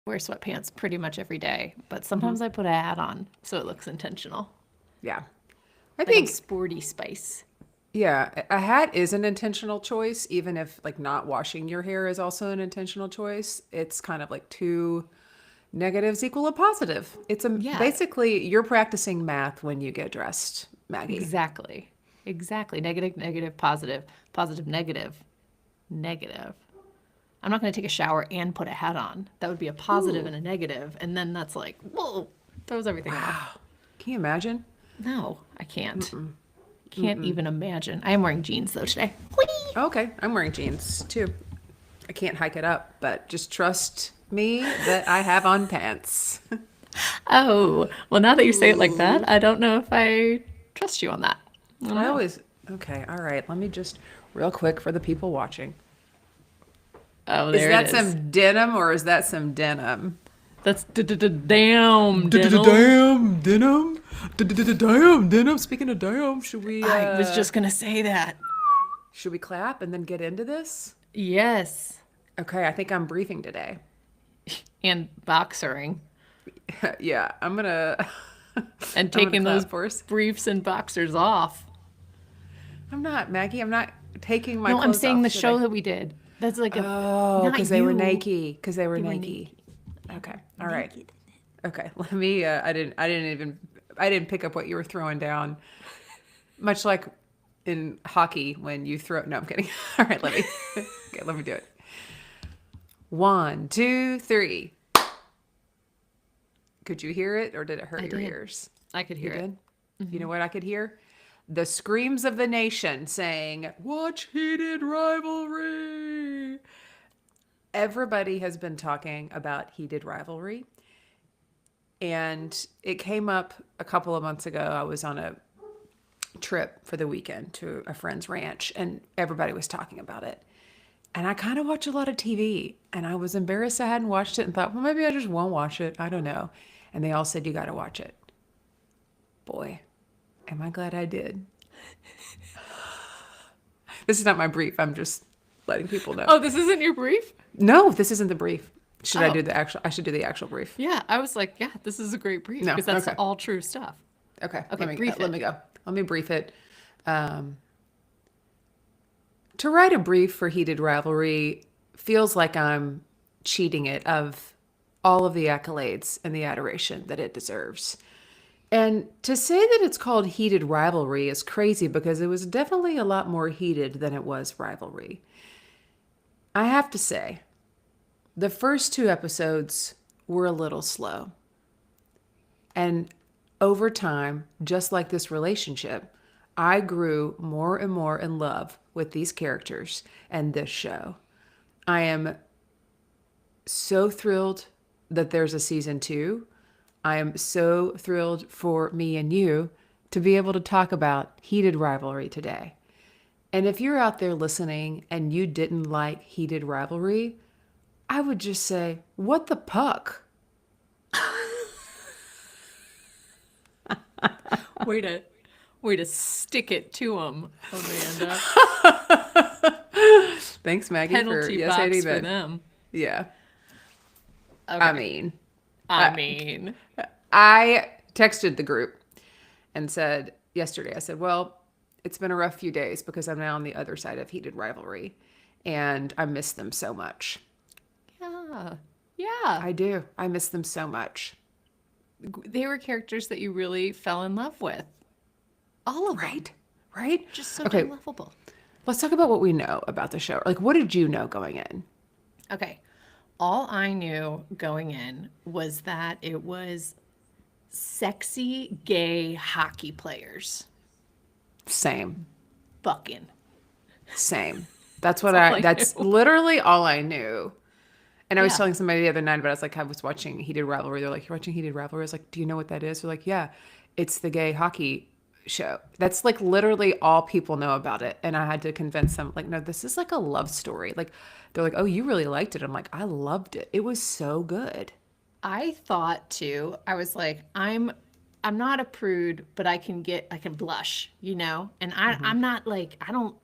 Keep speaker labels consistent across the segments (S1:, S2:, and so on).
S1: wear sweatpants pretty much every day, but
S2: Mm-hmm.
S1: sometimes I put a hat on so it looks intentional.
S2: Yeah. I
S1: Like I'm
S2: think,
S1: sporty spice.
S2: yeah, a hat is an intentional choice, even if like not washing your hair is also an intentional choice. It's kind of like two negatives equal a positive. It's a
S1: Yeah,
S2: basically you're practicing math when you get dressed, Maggie.
S1: exactly. Exactly. Negative, negative, positive, positive, negative, negative. I'm not going to take a shower and put a hat on. That would be a positive
S2: Ooh,
S1: and a negative, and then that's like, whoa, throws everything off.
S2: wow. Can you imagine?
S1: No, I can't.
S2: Mm-mm.
S1: Can't
S2: Mm-mm.
S1: even imagine. I am wearing jeans though today. Whee!
S2: Okay, I'm wearing jeans too. I can't hike it up, but just trust me that I have on pants.
S1: Oh, well, now that you say it like that,
S2: Ooh.
S1: I don't know if I trust you on that. I don't
S2: I
S1: know.
S2: always, okay, all right. Let me just, real quick for the people watching.
S1: Oh,
S2: Is
S1: there it
S2: that
S1: is.
S2: some denim or is that some denim?
S1: That's damn dental.
S2: Damn denim. Damn denim. Speaking of damn,
S1: I was just gonna say that.
S2: should we clap and then get into this?
S1: Yes.
S2: Okay, I think I'm briefing today.
S1: And boxering.
S2: Yeah, I'm gonna
S1: And
S2: I'm gonna
S1: taking those
S2: clap for us.
S1: briefs and boxers off.
S2: I'm not, Maggie. I'm not taking my
S1: No, I'm
S2: clothes
S1: saying the
S2: off
S1: show
S2: today.
S1: that we did. That's like a
S2: Oh,
S1: not
S2: because they were
S1: you.
S2: naked. Because they were
S1: They were
S2: naked.
S1: naked. They
S2: Okay.
S1: were
S2: All right.
S1: naked.
S2: Okay. Let me. I didn't pick up what you were throwing down. Much like in hockey when you throw. No, I'm kidding. All right. Let me. Okay. Let me do it. 1, 2, 3. Could you hear it, or did it hurt
S1: I
S2: your
S1: did.
S2: ears?
S1: I could
S2: You
S1: hear it.
S2: did. You know what I could hear? The screams of the nation saying, "Watch heated rivalry." Everybody has been talking about heated rivalry. And it came up a couple of months ago. I was on a trip for the weekend to a friend's ranch, and everybody was talking about it. And I kind of watch a lot of TV, and I was embarrassed I hadn't watched it and thought, well, maybe I just won't watch it. I don't know. And they all said, you got to watch it. Boy, am I glad I did. This is not my brief. I'm just letting people know.
S1: Oh, this isn't your brief?
S2: No, this isn't the brief. Should I
S1: Oh,
S2: do the actual? I should do the actual brief.
S1: yeah. I was like, yeah, this is a great brief
S2: No.
S1: because that's
S2: Okay.
S1: all true stuff.
S2: Okay.
S1: Okay, brief
S2: Let
S1: it.
S2: me go. Let me brief it. Um, to write a brief for Heated Rivalry feels like I'm cheating it of all of the accolades and the adoration that it deserves. And to say that it's called Heated Rivalry is crazy because it was definitely a lot more heated than it was rivalry. I have to say, the first two episodes were a little slow. And over time, just like this relationship, I grew more and more in love with these characters and this show. I am so thrilled that there's a season two. I am so thrilled for me and you to be able to talk about Heated Rivalry today. And if you're out there listening and you didn't like Heated Rivalry, I would just say, what the puck?
S1: Way to, way to stick it to them, Amanda.
S2: Thanks, Maggie, for
S1: Penalty
S2: yes,
S1: box
S2: hating
S1: for
S2: that.
S1: them.
S2: Yeah. I
S1: Okay.
S2: mean,
S1: I
S2: I,
S1: mean,
S2: I texted the group and said yesterday, I said, well, it's been a rough few days because I'm now on the other side of Heated Rivalry and I miss them so much.
S1: yeah, yeah.
S2: I do. I miss them so much.
S1: They were characters that you really fell in love with. All of them.
S2: Right? Right?
S1: Just so
S2: Okay,
S1: damn lovable.
S2: let's talk about what we know about the show. Like, what did you know going in?
S1: Okay. All I knew going in was that it was sexy gay hockey players
S2: Same.
S1: fucking.
S2: Same. That's
S1: That's
S2: what
S1: all I
S2: that's
S1: knew.
S2: literally all I knew. And I was
S1: Yeah.
S2: telling somebody the other night about it. It's like I was watching Heated Rivalry. They're like, you're watching Heated Rivalry? I was like, do you know what that is? They're like, yeah, it's the gay hockey show. That's like literally all people know about it. And I had to convince them, like, no, this is like a love story. Like, they're like, oh, you really liked it. I'm like, I loved it. It was so good.
S1: I thought too, I was like, I'm not a prude, but I can blush, you know? And I'm not like, I don't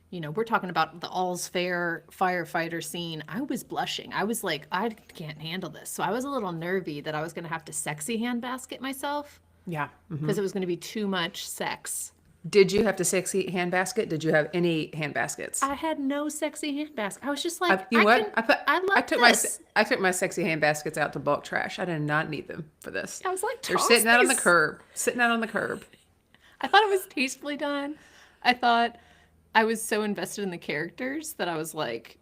S1: you know, we're talking about the All's Fair firefighter scene. I was blushing. I was like, I can't handle this. So I was a little nervy that I was going to have to sexy handbasket myself
S2: Yeah.
S1: because it was going to be too much sex.
S2: Did you have to sexy handbasket? Did you have any handbaskets?
S1: I had no sexy handbasket. I was just like,
S2: You know what?
S1: I
S2: I
S1: love
S2: took
S1: this.
S2: I took my sexy handbaskets out to bulk trash. I did not need them for this.
S1: I was like,
S2: They're
S1: toss
S2: sitting out on the
S1: these.
S2: curb. Sitting out on the curb.
S1: I thought it was tastefully done. I thought I was so invested in the characters that I was like,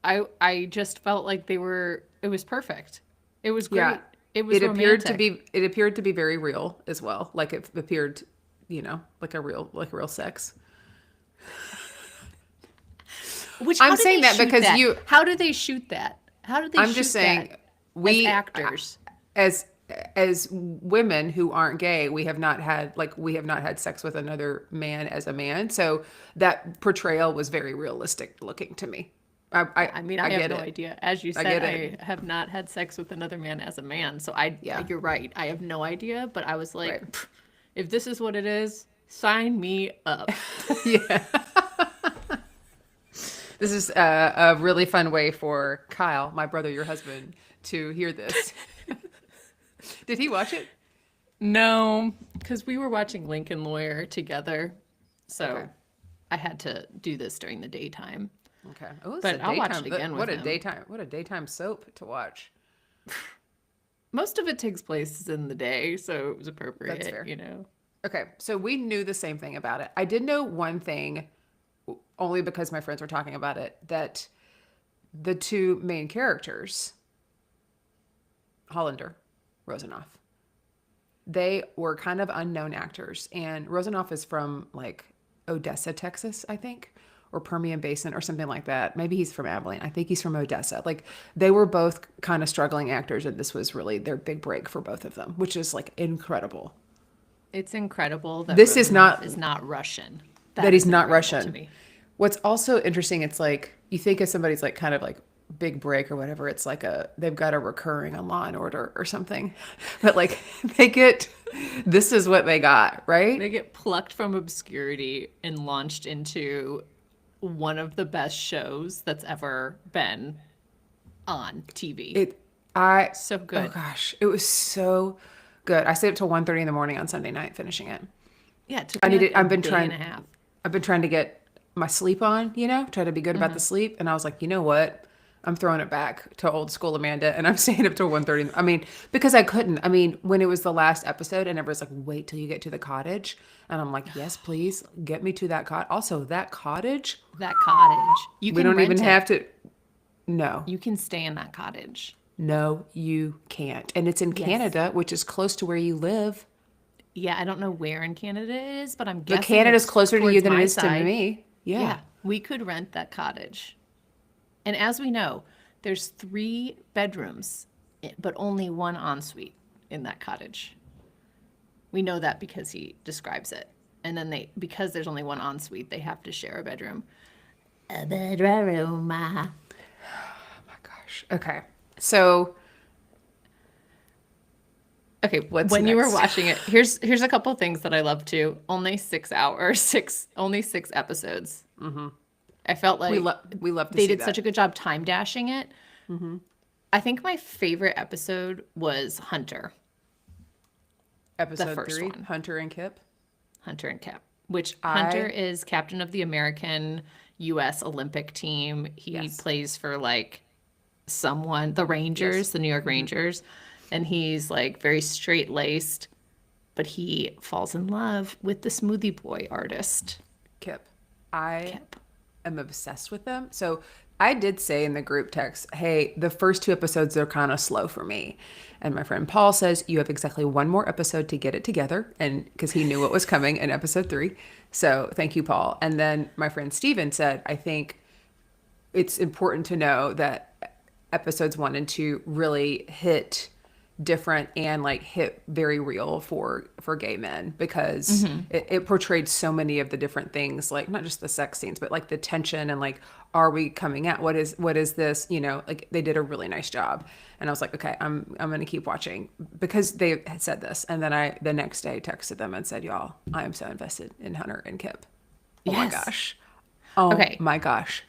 S1: I just felt like it was perfect. It was great.
S2: Yeah.
S1: It was romantic.
S2: It appeared to be very real as well. Like it appeared, like a real sex.
S1: Which
S2: I'm
S1: how did
S2: saying
S1: they
S2: that
S1: shoot
S2: because
S1: that? How do they shoot that? How did they
S2: I'm
S1: shoot
S2: just saying
S1: that
S2: we
S1: as actors?
S2: as as women who aren't gay, we have not had sex with another man as a man. So that portrayal was very realistic looking to me.
S1: I mean, I have
S2: get
S1: no
S2: it.
S1: idea. As you
S2: I
S1: said,
S2: get it.
S1: I have not had sex with another man as a man. So
S2: Yeah.
S1: you're right. I have no idea, but I was like,
S2: Right.
S1: "Pff, if this is what it is, sign me up.
S2: Yeah. This is a really fun way for Kyle, my brother, your husband, to hear this. Did he watch it?
S1: No, because we were watching Lincoln Lawyer together. So
S2: Okay.
S1: I had to do this during the daytime.
S2: Okay. Oh, it's
S1: But
S2: a
S1: I'll watch
S2: daytime.
S1: it again with him.
S2: What a daytime soap to watch.
S1: Most of it takes place in the day, so it was appropriate,
S2: That's fair.
S1: you know.
S2: Okay, so we knew the same thing about it. I did know one thing, only because my friends were talking about it, that the two main characters, Hollander, Rosenoff, they were kind of unknown actors. And Rosenoff is from like Odessa, Texas, I think, or Permian Basin or something like that. Maybe he's from Abilene. I think he's from Odessa. Like they were both kind of struggling actors, and this was really their big break for both of them, which is like incredible.
S1: It's incredible that
S2: This is not-
S1: is not Russian.
S2: That he's
S1: is
S2: not
S1: incredible
S2: Russian.
S1: to me.
S2: What's also interesting, it's like you think of somebody's like kind of like big break or whatever. It's like they've got a recurring on Law and Order or something, but like this is what they got, right?
S1: They get plucked from obscurity and launched into one of the best shows that's ever been on TV. So good.
S2: Oh gosh, it was so good. I stayed up till 1:30 in the morning on Sunday night finishing it.
S1: Yeah, it took me like
S2: I've
S1: a
S2: been
S1: day
S2: trying.
S1: and a half.
S2: I've been trying to get my sleep on, try to be good about the sleep. And I was like, you know what? I'm throwing it back to old school Amanda, and I'm staying up till 1:30. I mean, because I couldn't. I mean, when it was the last episode, and everyone's like, wait till you get to the cottage. And I'm like, yes, please get me to that cottage. Also, that cottage,
S1: That cottage. You
S2: we
S1: can
S2: don't even
S1: rent it.
S2: have to. No,
S1: You can stay in that cottage.
S2: no, you can't. And it's in Canada, which is close to where you live.
S1: Yeah, I don't know where in Canada it is, but I'm
S2: But
S1: guessing
S2: Canada's
S1: it's
S2: closer to you
S1: towards
S2: than it
S1: my
S2: is to
S1: side.
S2: me.
S1: Yeah.
S2: Yeah.
S1: We could rent that cottage. And as we know, there's 3 bedrooms, but only one ensuite in that cottage. We know that because he describes it. And then because there's only one ensuite, they have to share a bedroom. A bedroom.
S2: Gosh. Okay. So,
S1: Okay,
S2: What's
S1: when you were
S2: next?
S1: watching it, here's a couple things that I love too. Only 6 episodes. Mm-hmm. I felt like
S2: we love to
S1: they
S2: see
S1: did
S2: that.
S1: such a good job time dashing it. Mm-hmm. I think my favorite episode was Hunter
S2: Episode
S1: first
S2: 3,
S1: one.
S2: Hunter and Kip.
S1: Hunter and Cap, which Hunter is captain of the American U.S. Olympic team. He
S2: Yes.
S1: plays for like the Rangers, the New York Rangers, and he's like very straight laced, but he falls in love with the Smoothie Boy artist.
S2: Kip. I
S1: Kip.
S2: am obsessed with them. So I did say in the group text, hey, the first 2 episodes are kind of slow for me. And my friend Paul says, you have exactly 1 more episode to get it together. And because he knew what was coming in episode 3. So thank you, Paul. And then my friend Steven said, I think it's important to know that episodes 1 and 2 really hit different and like hit very real for gay men because it portrayed so many of the different things, like not just the sex scenes, but like the tension and like, are we coming out? What is this? Like they did a really nice job. And I was like, okay, I'm going to keep watching because they had said this. And then I, the next day texted them and said, y'all, I am so invested in Hunter and Kip. Oh my
S1: Yes.
S2: gosh. Oh
S1: Okay.
S2: my gosh.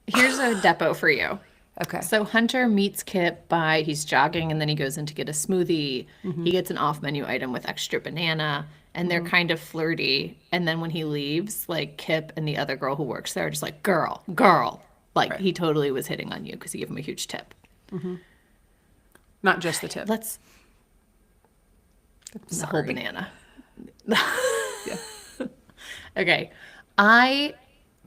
S1: Here's a depo for you.
S2: Okay.
S1: So Hunter meets Kip he's jogging and then he goes in to get a smoothie. He gets an off menu item with extra banana and they're kind of flirty. And then when he leaves, like Kip and the other girl who works there are just like, girl, girl. Like he totally was hitting on you because he gave him a huge tip.
S2: Not just the tip.
S1: Let's, the whole banana.
S2: Yeah.
S1: Okay. I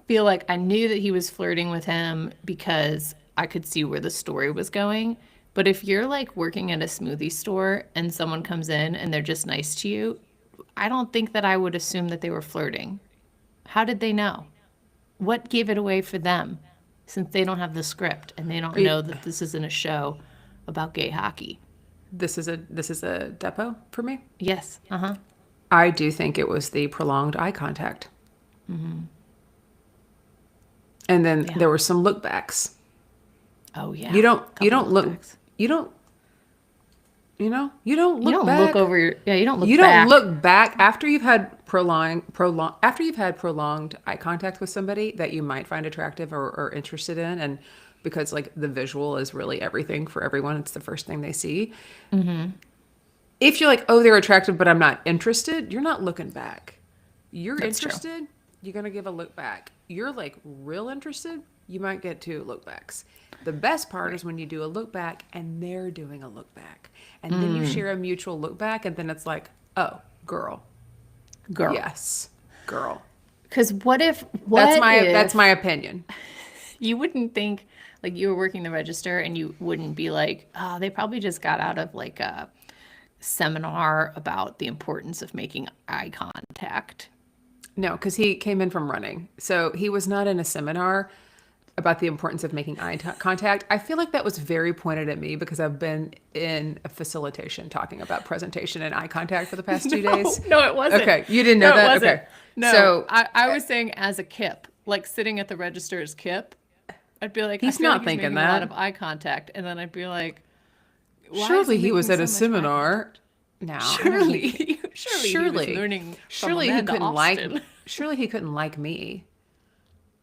S1: feel like I knew that he was flirting with him because I could see where the story was going. But if you're like working at a smoothie store and someone comes in and they're just nice to you, I don't think that I would assume that they were flirting. How did they know? What gave it away for them since they don't have the script and they don't know that this isn't a show about gay hockey?
S2: This is a depo for me.
S1: Yes. Uh-huh.
S2: I do think it was the prolonged eye contact. And then there were some look backs.
S1: Oh yeah.
S2: You don't look
S1: look-backs.
S2: you don't you know, you don't
S1: You
S2: look
S1: don't
S2: back.
S1: look over your you don't look
S2: You
S1: back.
S2: don't look back after you've had prolonged eye contact with somebody that you might find attractive or interested in, and because like the visual is really everything for everyone, it's the first thing they see. If you're like, oh, they're attractive, but I'm not interested, you're not looking back. You're
S1: That's true.
S2: interested, you're gonna give a look back. You're like real interested, you might get two look backs. The best part is when you do a look back and they're doing a look back. And then you share a mutual look back, and then it's like, oh, girl.
S1: Girl.
S2: Yes, girl.
S1: Because what if
S2: That's my opinion.
S1: you wouldn't think like you were working the register and you wouldn't be like, oh, they probably just got out of like a seminar about the importance of making eye contact.
S2: No, because he came in from running. So he was not in a seminar about the importance of making contact. I feel like that was very pointed at me because I've been in a facilitation talking about presentation and eye contact for the past 2 days.
S1: No, it wasn't.
S2: Okay, you didn't know
S1: No,
S2: that?
S1: it wasn't.
S2: Okay.
S1: No,
S2: So
S1: I was saying as a Kip, like sitting at the register as Kip, I'd be like,
S2: He's
S1: I feel
S2: not
S1: like he's
S2: thinking
S1: making a lot
S2: that.
S1: of eye contact, and then I'd be like, why
S2: surely
S1: is
S2: he was
S1: making
S2: at a
S1: so much eye
S2: seminar. No,
S1: Surely, surely, he was
S2: Surely.
S1: learning.
S2: surely
S1: from
S2: he
S1: Amanda
S2: couldn't
S1: Austin.
S2: surely he couldn't like me.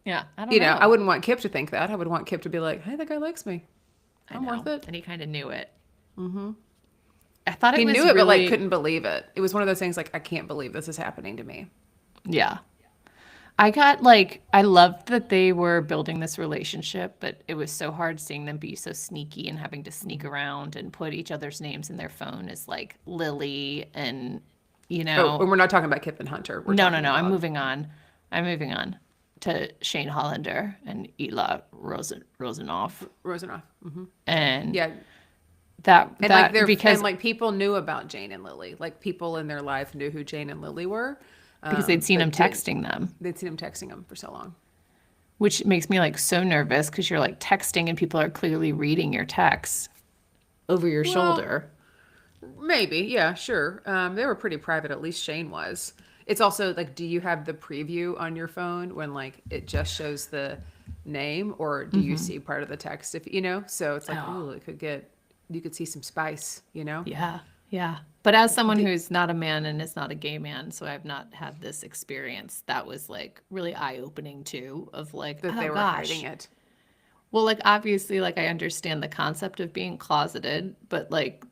S1: Yeah, I don't
S2: You
S1: know.
S2: know, I wouldn't want Kip to think that. I would want Kip to be like, hey, that guy likes me.
S1: I
S2: I'm
S1: know.
S2: worth it.
S1: And he kind of knew it. Mm-hmm. I thought
S2: He
S1: it was
S2: knew it, but like
S1: really-
S2: couldn't believe it. It was one of those things like, I can't believe this is happening to me.
S1: Yeah. I loved that they were building this relationship, but it was so hard seeing them be so sneaky and having to sneak around and put each other's names in their phone as like Lily and, you know.
S2: Oh, and we're not talking about Kip and Hunter. We're
S1: No.
S2: talking
S1: I'm
S2: about-
S1: moving on. I'm moving on to Shane Hollander and Ela Rosenoff.
S2: Rosenoff.
S1: And
S2: Yeah.
S1: that
S2: And
S1: because
S2: and like people knew about Jane and Lily. Like people in their life knew who Jane and Lily were.
S1: because they'd seen
S2: but
S1: him texting them.
S2: They'd seen him texting them for so long.
S1: Which makes me like so nervous because you're like texting and people are clearly reading your texts over your shoulder.
S2: Maybe, yeah, sure. They were pretty private, at least Shane was. It's also like, do you have the preview on your phone when like it just shows the name, or do you see part of the text? If you know, so it's like, oh, you could see some spice, you know?
S1: Yeah, yeah. But as someone who's not a man and is not a gay man, so I've not had this experience, that was like really eye-opening too, of like,
S2: That
S1: oh
S2: they were
S1: gosh.
S2: hiding it.
S1: Well, like obviously, like I understand the concept of being closeted, but like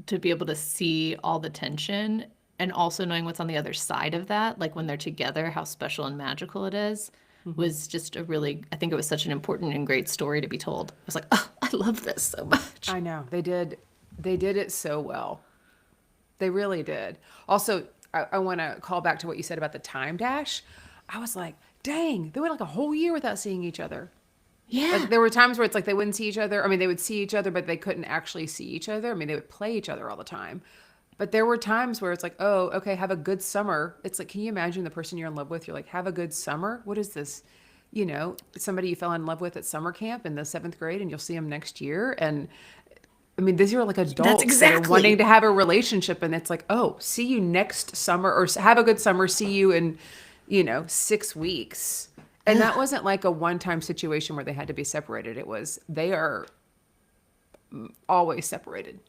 S1: to be able to see all the tension and also knowing what's on the other side of that, like when they're together, how special and magical it is, was just I think it was such an important and great story to be told. I was like, oh, I love this so much.
S2: I know they did it so well. They really did. Also, I want to call back to what you said about the time dash. I was like, dang, they went like a whole year without seeing each other.
S1: Yeah.
S2: Like, there were times where it's like they wouldn't see each other. I mean, they would see each other, but they couldn't actually see each other. I mean, they would play each other all the time. But there were times where it's like, oh, okay, have a good summer. It's like, can you imagine the person you're in love with? You're like, have a good summer? What is this? You know, somebody you fell in love with at summer camp in the 7th grade and you'll see them next year. And I mean, these are like adults that are
S1: exactly-
S2: wanting to have a relationship. And it's like, oh, see you next summer, or have a good summer. See you in, 6 weeks. And that wasn't like a one-time situation where they had to be separated. It was, they are always separated.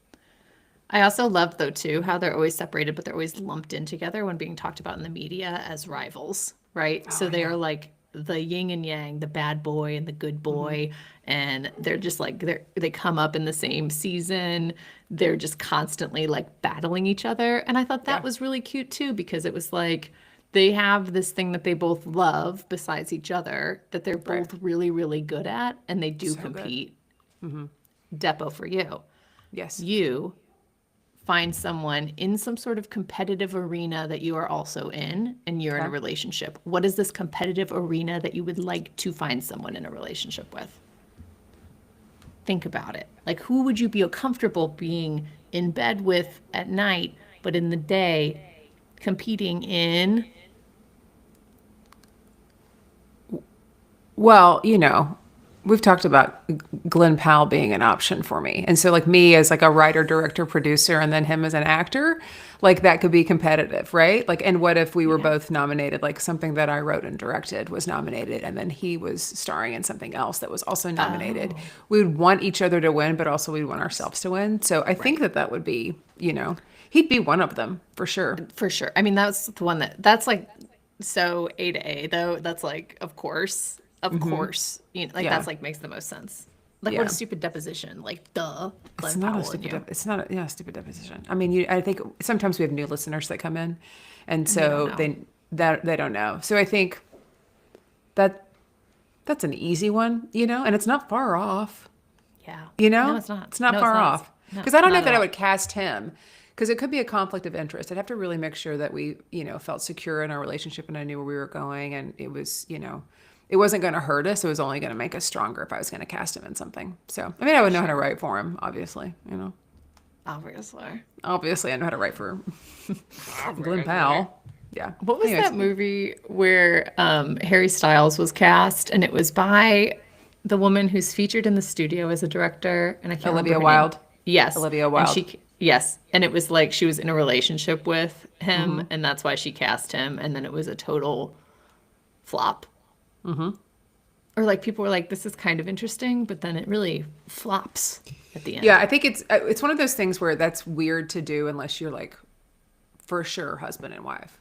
S1: I also love though too how they're always separated, but they're always lumped in together when being talked about in the media as rivals, right? So they are like the yin and yang, the bad boy and the good boy, and they're just like they come up in the same season. They're just constantly like battling each other, and I thought that
S2: Yeah.
S1: was really cute too because it was like they have this thing that they both love besides each other that they're
S2: Right.
S1: both really really good at, and they do
S2: So good.
S1: compete. Depo for you.
S2: Yes.
S1: You find someone in some sort of competitive arena that you are also in and you're in a
S2: Okay.
S1: relationship. What is this competitive arena that you would like to find someone in a relationship with? Think about it. Like, who would you be comfortable being in bed with at night, but in the day competing in?
S2: Well, we've talked about Glenn Powell being an option for me. And so like me as like a writer, director, producer, and then him as an actor, like that could be competitive, right? Like, and what if we were both nominated, like something that I wrote and directed was nominated and then he was starring in something else that was also nominated.
S1: Oh,
S2: We would want each other to win, but also we'd want ourselves to win. So I think
S1: right.
S2: that would be, he'd be one of them for sure.
S1: For sure. I mean, that's the one that's like so A to A though. That's like, of course, like
S2: Yeah.
S1: that's like makes the most sense. Like what
S2: Yeah.
S1: a stupid deposition. Like duh,
S2: It's
S1: Glenn
S2: not a
S1: Powell and
S2: stupid.
S1: you.
S2: It's not a yeah stupid deposition. I mean, I think sometimes we have new listeners that come in, and
S1: And they don't
S2: so
S1: know.
S2: they don't know. So I think that that's an easy one, and it's not far off.
S1: Yeah.
S2: You
S1: No,
S2: know,
S1: it's not.
S2: it's not
S1: No, it's
S2: far
S1: not.
S2: off.
S1: No,
S2: Because I don't know
S1: not at
S2: that I
S1: all.
S2: would cast him, because it could be a conflict of interest. I'd have to really make sure that we, felt secure in our relationship and I knew where we were going, and it was, it wasn't going to hurt us. It was only going to make us stronger if I was going to cast him in something. So, I mean, I would know how to write for him, obviously,
S1: Obviously.
S2: Obviously, I know how to write for Glenn Powell. Yeah.
S1: What was
S2: Anyways,
S1: that movie where Harry Styles was cast and it was by the woman who's featured in the studio as a director and I can't remember
S2: Olivia
S1: her
S2: Wilde.
S1: name. Yes.
S2: Olivia
S1: And
S2: Wilde.
S1: yes, and it was like she was in a relationship with him
S2: Mm-hmm.
S1: and that's why she cast him and then it was a total flop.
S2: Mm-hmm.
S1: Or like people were like this is kind of interesting but then it really flops at the end.
S2: Yeah, I think it's one of those things where that's weird to do unless you're like for sure husband and wife.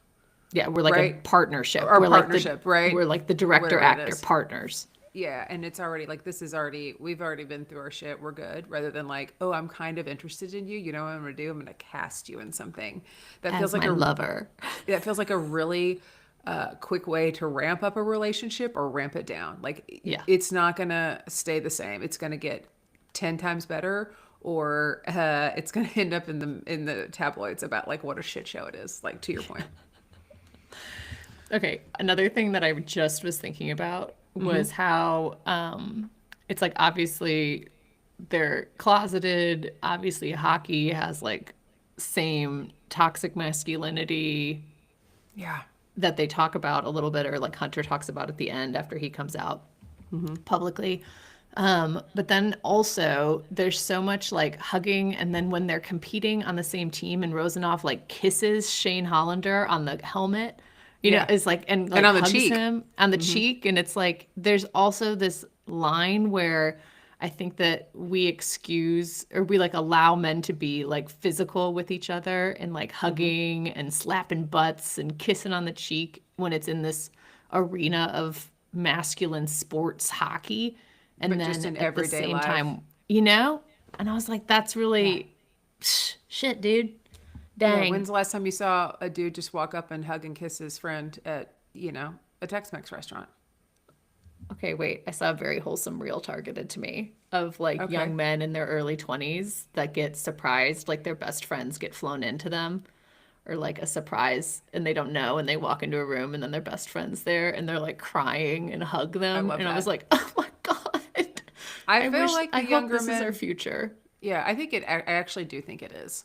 S1: Yeah, we're like a
S2: Right?
S1: partnership.
S2: Or
S1: We're
S2: partnership,
S1: like the,
S2: right?
S1: We're like the director
S2: Whatever it
S1: actor
S2: is.
S1: partners.
S2: Yeah, and it's already like we've already been through our shit. We're good. Rather than like, oh, I'm kind of interested in you. You know what I'm gonna do? I'm gonna cast you in something. That
S1: As
S2: feels like
S1: my lover.
S2: that feels like a really quick way to ramp up a relationship or ramp it down. Like
S1: Yeah.
S2: it's not gonna stay the same. It's gonna get 10 times better, or it's gonna end up in the tabloids about like what a shit show it is. Like to your point.
S1: Okay, another thing that I just was thinking about was how it's like obviously they're closeted. Obviously, hockey has like same toxic masculinity
S2: Yeah.
S1: that they talk about a little bit, or like Hunter talks about at the end after he comes out publicly. But then also there's so much like hugging, and then when they're competing on the same team, and Rosanov like kisses Shane Hollander on the helmet,
S2: Yeah.
S1: it's like and like
S2: on the
S1: hugs
S2: cheek.
S1: him on the cheek, and it's like there's also this line where I think that we excuse or we like allow men to be like physical with each other and like hugging and slapping butts and kissing on the cheek when it's in this arena of masculine sports hockey. And
S2: But
S1: then
S2: just in
S1: at the
S2: everyday
S1: same
S2: life.
S1: time, and I was like, that's really shit, dude.
S2: Yeah,
S1: Dang.
S2: when's the last time you saw a dude just walk up and hug and kiss his friend at, a Tex-Mex restaurant?
S1: Okay, wait. I saw a very wholesome reel targeted to me of like
S2: Okay.
S1: young men in their early 20s that get surprised, like their best friends get flown into them, or like a surprise and they don't know, and they walk into a room and then their best friend's there and they're like crying and hug them.
S2: love
S1: And I was
S2: that.
S1: like, oh my God.
S2: I feel like the
S1: I hope
S2: younger
S1: this is
S2: men.
S1: our future.
S2: Yeah, I actually do think it is.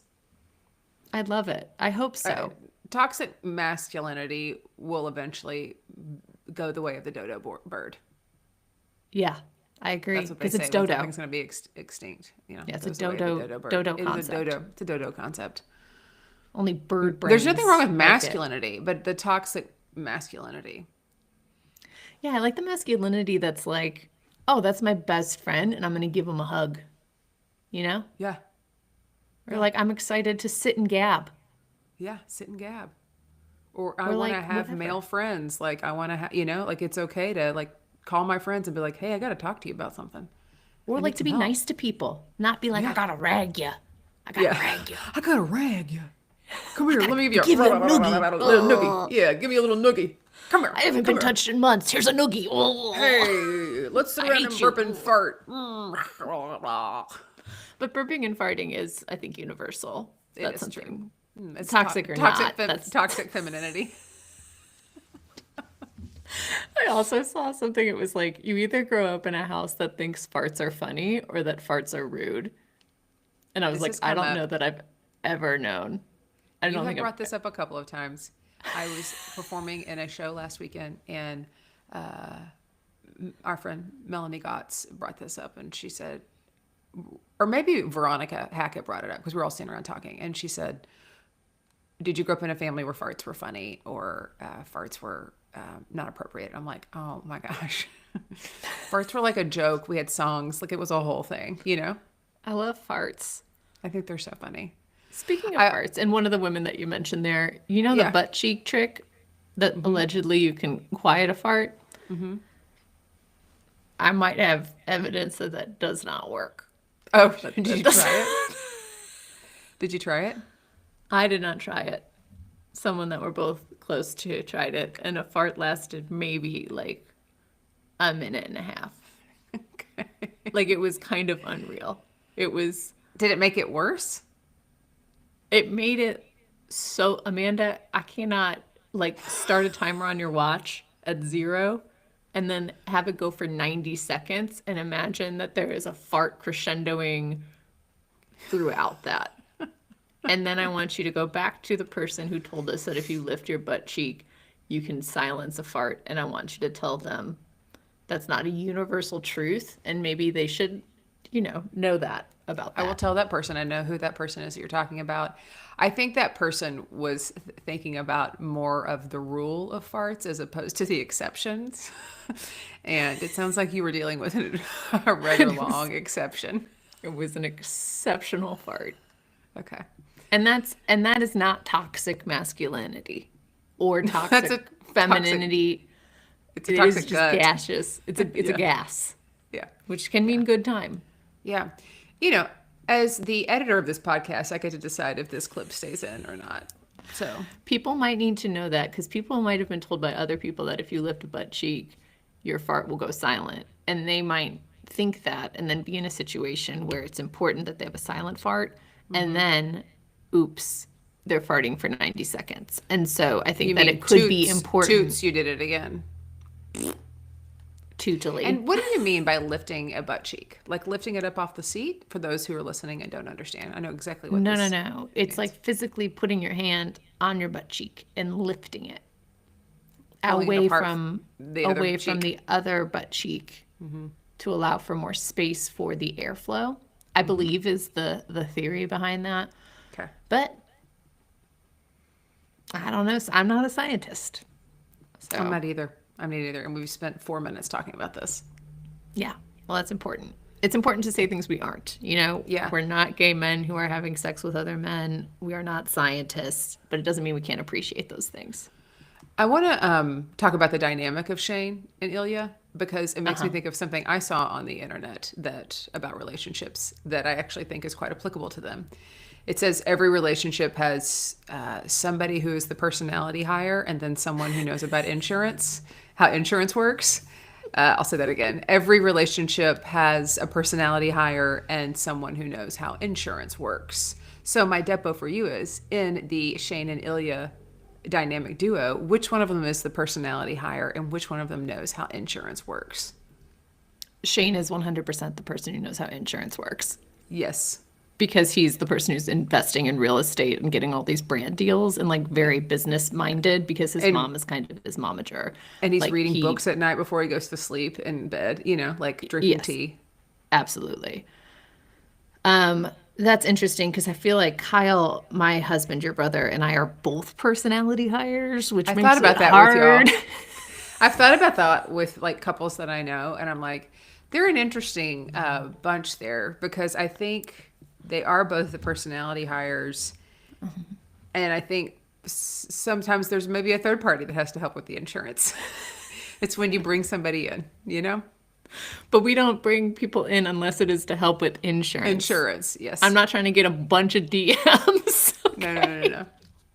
S1: I'd love it. I hope so.
S2: Toxic masculinity will eventually go the way of the dodo bird.
S1: Yeah, I agree.
S2: That's what they
S1: Because
S2: say.
S1: it's
S2: when
S1: dodo.
S2: something's going to be extinct.
S1: Yeah, it's a
S2: goes the way of the
S1: dodo-
S2: bird.
S1: dodo
S2: It is a
S1: concept.
S2: dodo. It's a dodo concept.
S1: Only bird brains.
S2: There's nothing wrong with
S1: like it.
S2: masculinity, but the toxic masculinity.
S1: Yeah, I like the masculinity that's like, oh, that's my best friend and I'm going to give him a hug. You know?
S2: Yeah.
S1: Or like, I'm excited to sit and gab.
S2: Yeah. Sit and gab. Or I
S1: Or,
S2: want to
S1: like,
S2: have
S1: whatever.
S2: male friends. Like I want to have, like it's okay to like call my friends and be like, hey, I got to talk to you about something.
S1: Or
S2: I
S1: like
S2: need
S1: to
S2: some
S1: be
S2: help.
S1: nice to people, not be like, I
S2: Yeah.
S1: gotta rag you. I gotta
S2: Yeah.
S1: rag you.
S2: I got to rag you. Come here. Let me give
S1: To
S2: you
S1: give you a noogie.
S2: a little noogie. Yeah. Give me a little noogie. Come here.
S1: I haven't
S2: Come
S1: been
S2: here.
S1: touched in months. Here's a noogie. Oh,
S2: Hey, let's sit
S1: I
S2: around
S1: hate
S2: and
S1: you.
S2: burp and fart.
S1: But burping and farting is, I think, universal.
S2: It
S1: That's
S2: is true.
S1: something
S2: It's
S1: toxic or not. That's.
S2: toxic femininity.
S1: I also saw something. It was like you either grow up in a house that thinks farts are funny or that farts are rude. And I was
S2: This
S1: like,
S2: has
S1: I
S2: come
S1: don't
S2: up.
S1: know that I've ever known. I
S2: You
S1: don't
S2: have
S1: think
S2: brought
S1: I've.
S2: this up a couple of times. I was performing in a show last weekend, and our friend Melanie Gotts brought this up, and she said, or maybe Veronica Hackett brought it up because we were all standing around talking, and she said, "Did you grow up in a family where farts were funny or farts were not appropriate?" I'm like, "Oh my gosh, farts were like a joke. We had songs, like it was a whole thing, you know."
S1: I love farts.
S2: I think they're so funny.
S1: Speaking of
S2: I
S1: farts, and one of the women that you mentioned there, you know the
S2: Yeah.
S1: butt cheek trick that allegedly you can quiet a fart? I might have evidence that that does not work.
S2: Oh,
S1: But
S2: did
S1: that
S2: you
S1: does-
S2: try it? Did you try it?
S1: I did not try it. Someone that we're both close to tried it, and a fart lasted maybe like a minute and a half. Like it was kind of unreal.
S2: Did it make it worse?
S1: It made it so, Amanda, I cannot like start a timer on your watch at 0 and then have it go for 90 seconds and imagine that there is a fart crescendoing throughout that. And then I want you to go back to the person who told us that if you lift your butt cheek, you can silence a fart. And I want you to tell them that's not a universal truth. And maybe they should, know that about
S2: I will
S1: that.
S2: tell that person. I know who that person is that you're talking about. I think that person was thinking about more of the rule of farts as opposed to the exceptions. And it sounds like you were dealing with a rather long exception.
S1: It was an exceptional fart.
S2: Okay.
S1: And that is not toxic masculinity or
S2: That's
S1: toxic
S2: a
S1: femininity.
S2: It's a
S1: It is
S2: toxic
S1: just
S2: gut.
S1: gaseous. It's a
S2: Yeah.
S1: gas,
S2: Yeah.
S1: which can mean good time.
S2: Yeah. As the editor of this podcast, I get to decide if this clip stays in or not. So,
S1: People might need to know that because people might have been told by other people that if you lift a butt cheek, your fart will go silent. And they might think that and then be in a situation where it's important that they have a silent fart. And then, oops, they're farting for 90 seconds. And so I think
S2: you
S1: that
S2: mean
S1: it could be
S2: toots,
S1: important
S2: Toots, you did it again.
S1: totally.
S2: And what do you mean by lifting a butt cheek? Like lifting it up off the seat? For those who are listening and don't understand, I know exactly what
S1: No,
S2: this
S1: no. It's like physically putting your hand on your butt cheek and lifting it
S2: Pulling it
S1: away
S2: apart
S1: from
S2: the other
S1: away from
S2: cheek.
S1: the other butt cheek to allow for more space for the airflow. I believe is the theory behind that.
S2: Okay.
S1: But I don't know. I'm not a scientist. So
S2: I'm not either. And we've spent 4 minutes talking about this.
S1: yeah, well, that's important. It's important to say things we aren't.
S2: Yeah.
S1: We're not gay men who are having sex with other men. We are not scientists, but it doesn't mean we can't appreciate those things.
S2: I want to talk about the dynamic of Shane and Ilya because it makes me think of something I saw on the internet about relationships that I actually think is quite applicable to them. It says every relationship has somebody who is the personality hire and then someone who knows about insurance, how insurance works. I'll say that again. Every relationship has a personality hire and someone who knows how insurance works. So my depo for you is in the Shane and Ilya dynamic duo, which one of them is the personality hire and which one of them knows how insurance works?
S1: Shane is 100% the person who knows how insurance works
S2: Yes.
S1: because he's the person who's investing in real estate and getting all these brand deals and like very business minded because his mom is kind of his momager.
S2: And he's
S1: Like,
S2: reading books at night before he goes to sleep in bed, like drinking
S1: Yes.
S2: tea.
S1: Absolutely. That's interesting because I feel like Kyle, my husband, your brother, and I are both personality hires, which
S2: I
S1: makes
S2: thought about
S1: it
S2: that
S1: hard.
S2: with y'all. I've thought about that with like couples that I know, and I'm like, they're an interesting bunch there because I think they are both the personality hires, and I think sometimes there's maybe a third party that has to help with the insurance. It's when you bring somebody in, you know?
S1: But we don't bring people in unless it is to help with insurance.
S2: Insurance, yes.
S1: I'm not trying to get a bunch of DMs.
S2: No, no, no, no, no.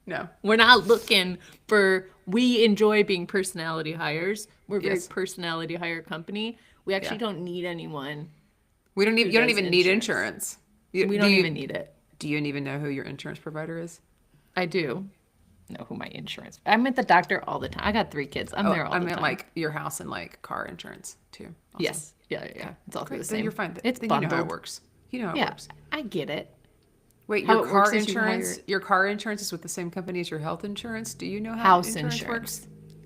S2: No.
S1: We're not looking for, we enjoy being personality hires. We're a very
S2: Yes.
S1: personality hire company. We actually
S2: Yeah.
S1: don't need anyone.
S2: We don't even,
S1: Who
S2: you don't
S1: does
S2: even need
S1: insurance.
S2: insurance. You-
S1: We
S2: do
S1: don't
S2: you-
S1: even need it.
S2: Do you even know who your insurance provider is?
S1: I do know who my insurance. I'm at the doctor all the time. I got 3 kids. I'm there all
S2: I
S1: the
S2: meant
S1: time.
S2: like your house and like car insurance too. Also.
S1: Yes. Yeah. It's all
S2: Great.
S1: the
S2: Then
S1: same.
S2: you're fine.
S1: It's
S2: Then
S1: bundled.
S2: you know how it works. You know how it
S1: Yeah,
S2: works.
S1: I get it.
S2: Wait,
S1: How
S2: your
S1: it
S2: car
S1: works is you
S2: insurance,
S1: hire-
S2: your car insurance is with the same company as your health insurance? Do you know how
S1: House
S2: insurance
S1: insurance.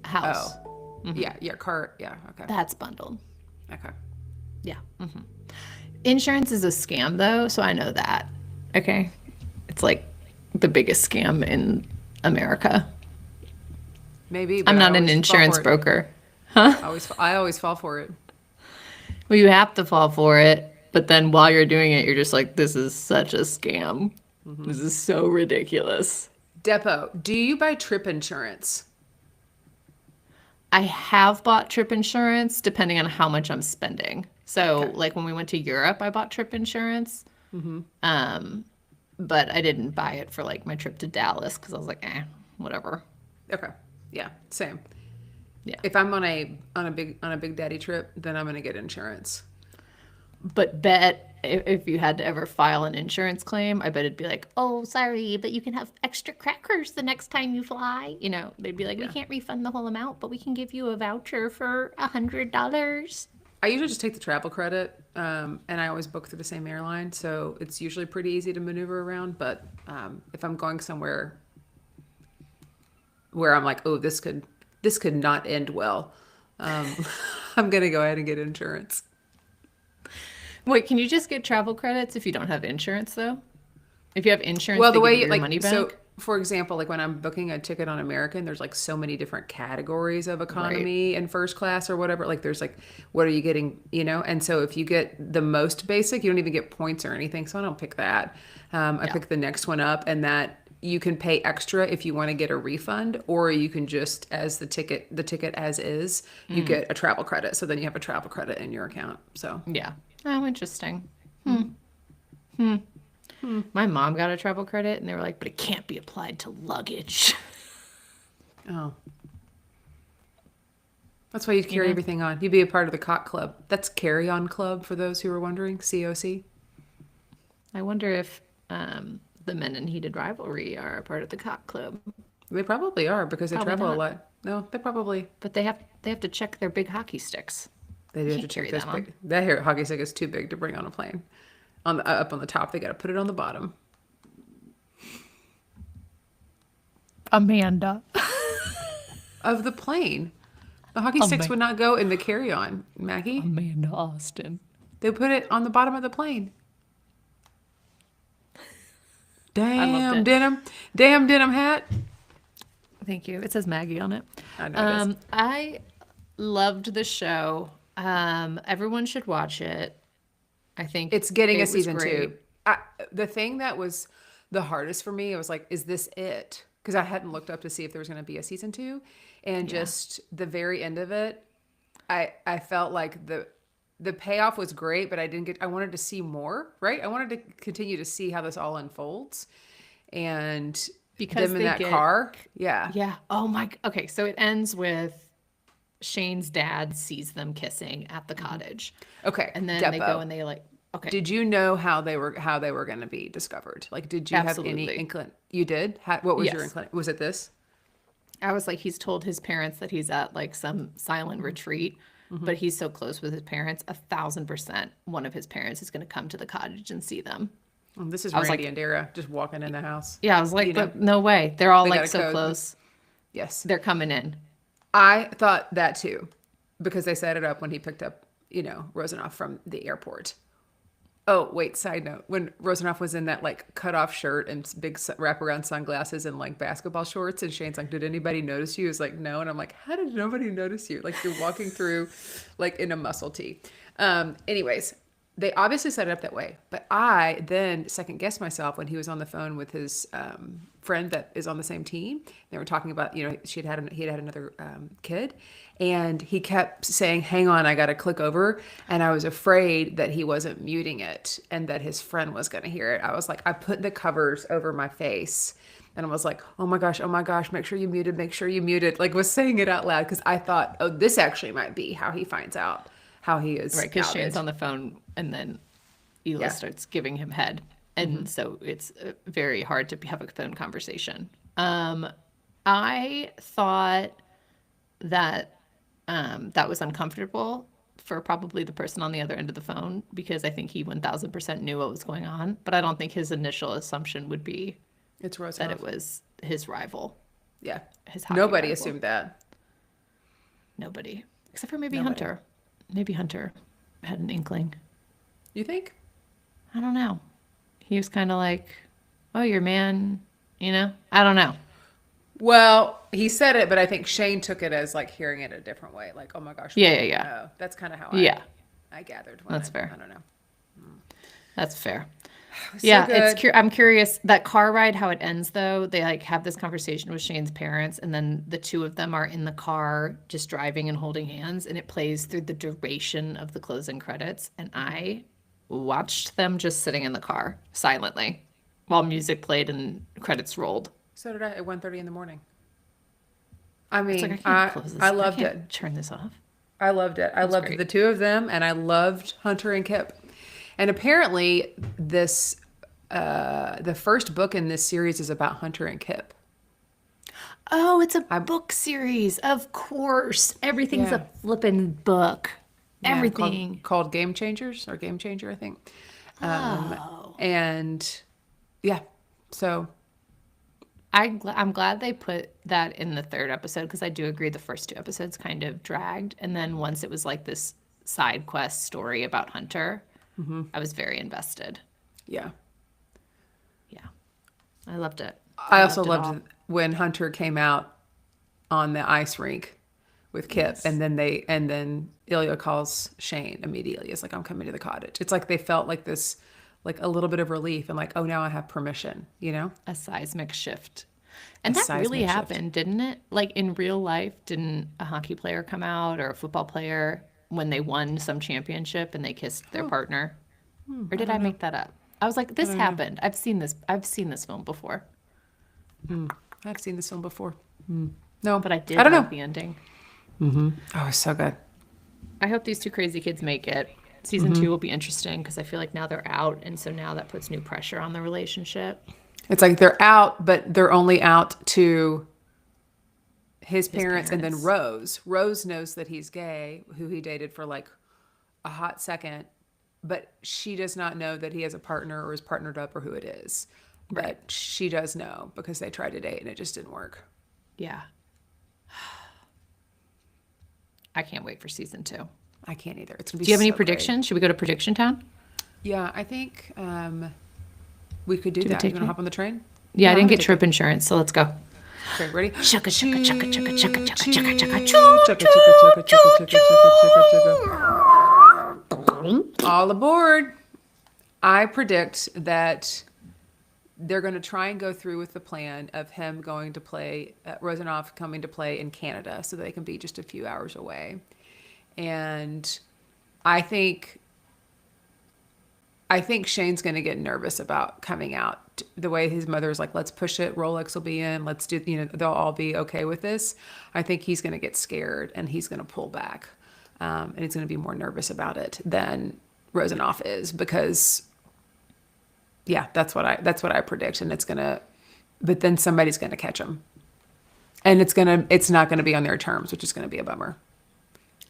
S2: works?
S1: House.
S2: Oh. Yeah, your car. Yeah, okay.
S1: That's bundled.
S2: Okay.
S1: Yeah. Insurance is a scam though, so I know that. Okay. It's like the biggest scam in America.
S2: Maybe, but
S1: I'm
S2: I
S1: not an
S2: always fall
S1: insurance
S2: for it.
S1: broker.
S2: I always fall for it.
S1: Well, you have to fall for it, but then while you're doing it, you're just like, this is such a scam. This is so ridiculous.
S2: Depot, do you buy trip insurance?
S1: I have bought trip insurance depending on how much I'm spending. So,
S2: Okay.
S1: like when we went to Europe, I bought trip insurance. But I didn't buy it for like my trip to Dallas because I was like, whatever.
S2: Okay. Yeah, same.
S1: Yeah.
S2: If I'm on a big daddy trip, then I'm going to get insurance.
S1: But bet if you had to ever file an insurance claim, I bet it'd be like, oh, sorry, but you can have extra crackers the next time you fly. You know, they'd be like, we can't refund the whole amount, but we can give you a voucher for $100.
S2: I usually just take the travel credit, and I always book through the same airline, so it's usually pretty easy to maneuver around. But if I'm going somewhere where I'm like, oh, this could not end well, I'm gonna go ahead and get insurance.
S1: Wait, can you just get travel credits if you don't have insurance, though? If you have insurance,
S2: Well,
S1: they
S2: the
S1: give
S2: way
S1: you
S2: you
S1: your
S2: like,
S1: money back?
S2: so for example, like when I'm booking a ticket on American, there's like so many different categories of economy and first class or whatever. Like there's like, what are you getting, you know? And so if you get the most basic, you don't even get points or anything. So I don't pick that. I pick the next one up, and that you can pay extra if you want to get a refund, or you can just, as the ticket as is, you get a travel credit. So then you have a travel credit in your account. So
S1: Yeah. Oh, interesting. My mom got a travel credit, and they were like, but it can't be applied to luggage.
S2: oh, that's why you'd carry
S1: know?
S2: everything on. You'd be a part of the COC club. That's Carry On Club for those who are wondering. COC.
S1: I wonder if the Men in Heated Rivalry are a part of the Cock Club,
S2: They probably are because they
S1: Probably
S2: travel
S1: not.
S2: a lot. No, they probably
S1: but they have to check their big hockey sticks.
S2: they do have to
S1: Can't
S2: check
S1: carry
S2: those
S1: that on.
S2: big. That here hockey stick is too big to bring on a plane. On the up on the top, they got to put it on the bottom.
S1: Amanda.
S2: Of the plane. The hockey sticks would not go in the carry-on, Maggie.
S1: Amanda Austin.
S2: They put it on the bottom of the plane. Damn
S1: it.
S2: denim hat.
S1: Thank you. It says Maggie on it.
S2: I know it is.
S1: I loved the show. Everyone should watch it. I think
S2: It's getting
S1: it
S2: a
S1: was
S2: season
S1: great.
S2: 2. The thing that was the hardest for me, I was like, is this it? Because I hadn't looked up to see if there was going to be a season 2. And just the very end of it, I felt like the payoff was great, but I wanted to see more, right? I wanted to continue to see how this all unfolds. And
S1: Because
S2: them in
S1: they
S2: that
S1: get-
S2: car. Yeah.
S1: Yeah. Oh my. Okay. So it ends with Shane's dad sees them kissing at the cottage,
S2: Okay.
S1: and then they
S2: Depo.
S1: go and they like. Okay.
S2: Did you know how they were going to be discovered? Like, did you have
S1: Absolutely.
S2: any inclination? You did? What was your
S1: Yes.
S2: inclination? Was it this?
S1: I was like, he's told his parents that he's at like some silent retreat, but he's so close with his parents. 1,000%, one of his parents is going to come to the cottage and see them.
S2: Oh, this is
S1: was
S2: Randy
S1: like-
S2: and Dara just walking in the house.
S1: Yeah, I was like,
S2: You know,
S1: but no way. They're all
S2: they got
S1: like
S2: a
S1: so
S2: code.
S1: close.
S2: Yes.
S1: They're coming in.
S2: I thought that too, because they set it up when he picked up, Rosenoff from the airport. Oh, wait, side note. When Rosenoff was in that like cutoff shirt and big wraparound sunglasses and like basketball shorts, and Shane's like, did anybody notice you? He was like, no. And I'm like, how did nobody notice you? Like you're walking through like in a muscle tee. Anyways, they obviously set it up that way. But I then second guessed myself when he was on the phone with his friend that is on the same team. They were talking about, he had another kid, and he kept saying, "Hang on, I got to click over." And I was afraid that he wasn't muting it and that his friend was going to hear it. I was like, I put the covers over my face. And I was like, oh my gosh, make sure you muted, like was saying it out loud because I thought, oh, this actually might be how he finds out how he is
S1: Right, because
S2: outed.
S1: Shane's on the phone and then Hila starts giving him head. And so it's very hard to have a phone conversation. I thought that that was uncomfortable for probably the person on the other end of the phone because I think he 1000% knew what was going on. But I don't think his initial assumption would be
S2: It's Rosanov.
S1: that it was his rival.
S2: Yeah.
S1: His hockey
S2: Nobody
S1: rival.
S2: assumed that.
S1: Nobody. Except for maybe Hunter. Maybe Hunter had an inkling.
S2: You think?
S1: I don't know. He was kind of like, oh, your man, I don't know.
S2: Well, he said it, but I think Shane took it as like hearing it a different way. Like, oh my gosh.
S1: Yeah.
S2: Oh, that's kind of how I gathered.
S1: That's fair.
S2: I don't know.
S1: That's fair.
S2: So
S1: Yeah,
S2: good.
S1: I'm curious that car ride, how it ends though. They like have this conversation with Shane's parents, and then the two of them are in the car just driving and holding hands, and it plays through the duration of the closing credits. And I watched them just sitting in the car silently while music played and credits rolled.
S2: So did I at 1:30 in the morning. I mean,
S1: It's like I can't close this.
S2: I loved
S1: can't
S2: it.
S1: Turn this off.
S2: I loved it. I loved
S1: great.
S2: the two of them, and I loved Hunter and Kip. And apparently, this the first book in this series is about Hunter and Kip.
S1: Oh, it's a book series. Of course. Everything's
S2: Yeah.
S1: a flippin' book.
S2: Yeah,
S1: Everything.
S2: called Game Changers or Game Changer, I think.
S1: Oh.
S2: And yeah, so
S1: I'm glad they put that in the third episode because I do agree the first two episodes kind of dragged. And then once it was like this side quest story about Hunter, I was very invested.
S2: yeah.
S1: Yeah. I loved it.
S2: I also
S1: loved it all.
S2: loved when Hunter came out on the ice rink with Kip, and then Ilya calls Shane immediately. It's like, I'm coming to the cottage. It's like they felt like this, like a little bit of relief and like, oh, now I have permission,
S1: A seismic shift. And
S2: A
S1: that really
S2: seismic shift.
S1: happened, didn't it? Like in real life, didn't a hockey player come out or a football player when they won some championship and they kissed their partner? Or did I make that up? I was like, this happened. I've seen this film before.
S2: I've seen this film before. No,
S1: But I did
S2: I don't
S1: love
S2: know.
S1: the ending.
S2: Oh, it's so good.
S1: I hope these two crazy kids make it. Season 2 will be interesting because I feel like now they're out, and so now that puts new pressure on the relationship.
S2: It's like they're out, but they're only out to his parents and then
S1: parents.
S2: Rose. Rose knows that he's gay, who he dated for like a hot second, but she does not know that he has a partner or is partnered up or who it is. But she does know because they tried to date and it just didn't work.
S1: Yeah. I can't wait for season 2.
S2: I can't either. It's gonna be.
S1: Do you have any
S2: so great.
S1: predictions? Should we go to Prediction Town?
S2: Yeah, I think we could do
S1: we
S2: that.
S1: take
S2: You want to
S1: it?
S2: hop on the train?
S1: Yeah, I
S2: I'm
S1: didn't
S2: gonna
S1: get
S2: take
S1: trip insurance, so let's go.
S2: Okay, ready?
S1: Chugga, chugga, chugga, chugga, chugga, chugga, chugga, chugga,
S2: Chugga, chugga, chugga, chugga, chugga, chugga, chugga. All aboard. I predict that they're going to try and go through with the plan of him going to play, Rosanov coming to play in Canada so they can be just a few hours away. And I think Shane's going to get nervous about coming out. The way his mother's like, let's push it. Rolex will be in. Let's do, they'll all be okay with this. I think he's going to get scared and he's going to pull back. And he's going to be more nervous about it than Rosanov is because, yeah, that's what I predict. And but then somebody's going to catch him. And it's not going to be on their terms, which is going to be a bummer.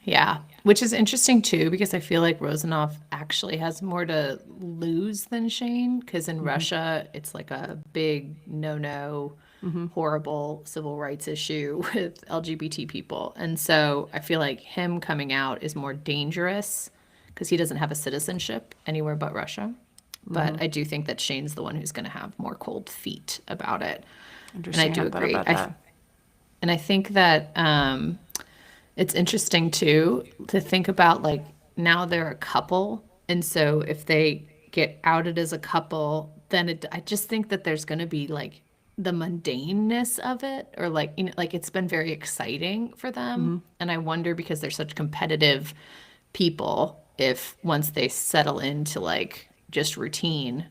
S1: Yeah, which is interesting too, because I feel like Rosanov actually has more to lose than Shane, because in Russia, it's like a big no-no, horrible civil rights issue with LGBT people. And so I feel like him coming out is more dangerous because he doesn't have a citizenship anywhere but Russia. But I do think that Shane's the one who's going to have more cold feet about it. And I do agree. And I think that it's interesting too to think about, like, now they're a couple, and so if they get outed as a couple, then I just think that there's going to be like the mundaneness of it, or like, you know, like it's been very exciting for them. And I wonder, because they're such competitive people, if once they settle into like just routine,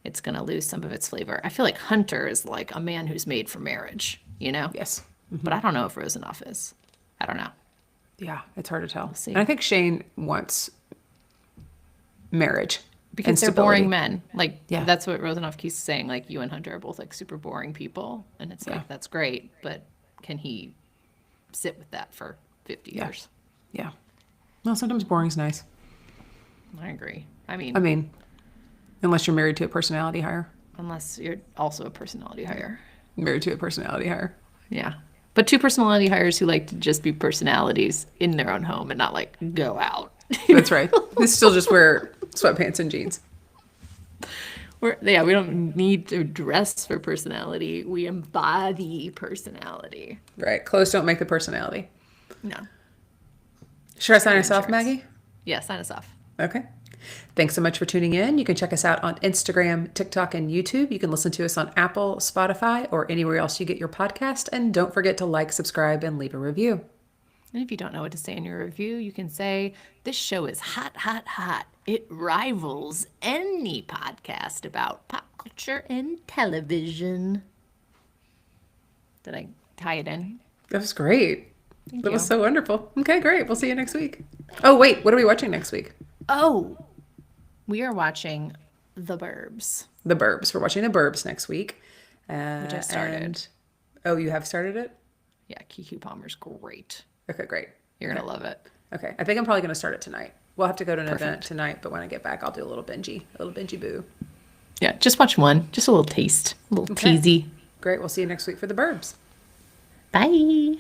S1: it's going to lose some of its flavor. I feel like Hunter is like a man who's made for marriage, you know?
S2: Yes.
S1: But I don't know if Rosenoff is. I don't know.
S2: Yeah, it's hard to tell.
S1: see.
S2: And I think Shane wants marriage
S1: Because
S2: and
S1: they're
S2: stability.
S1: boring men. Like,
S2: Yeah.
S1: that's what Rosenoff keeps saying. Like, you and Hunter are both like super boring people. And it's
S2: Yeah.
S1: like, that's great. But can he sit with that for 50
S2: Yeah.
S1: years?
S2: Yeah. Well, sometimes boring's nice.
S1: I agree. I mean,
S2: I mean, unless you're married to a personality hire.
S1: unless you're also a personality hire.
S2: Married to a personality hire.
S1: Yeah. But two personality hires who like to just be personalities in their own home and not like go out.
S2: That's right. They still just wear sweatpants and jeans.
S1: Yeah, we don't need to dress for personality. We embody personality.
S2: Right. Clothes don't make the personality.
S1: No.
S2: Should I sign us off,
S1: Insurance.
S2: Maggie?
S1: Yeah, sign us off.
S2: Okay. Thanks so much for tuning in. You can check us out on Instagram, TikTok, and YouTube. You can listen to us on Apple, Spotify, or anywhere else you get your podcast. And don't forget to like, subscribe, and leave a review.
S1: And if you don't know what to say in your review, you can say, "This show is hot, hot, hot. It rivals any podcast about pop culture and television." Did I tie it in?
S2: That was great.
S1: Thank
S2: That was
S1: you.
S2: so wonderful. Okay, great. We'll see you next week. Oh, wait. What are we watching next week?
S1: Oh, we are watching The Burbs.
S2: The Burbs. We're watching The Burbs next week.
S1: Which I started.
S2: Oh, you have started it?
S1: Yeah, Kiki Palmer's great.
S2: Okay, great.
S1: You're going to love it.
S2: Okay. I think I'm probably going to start it tonight. We'll have to go to an event tonight, but when I get back, I'll do a little bingey boo.
S1: Yeah, just watch one. Just a little taste. A little
S2: Okay.
S1: teasy.
S2: Great. We'll see you next week for The Burbs.
S1: Bye.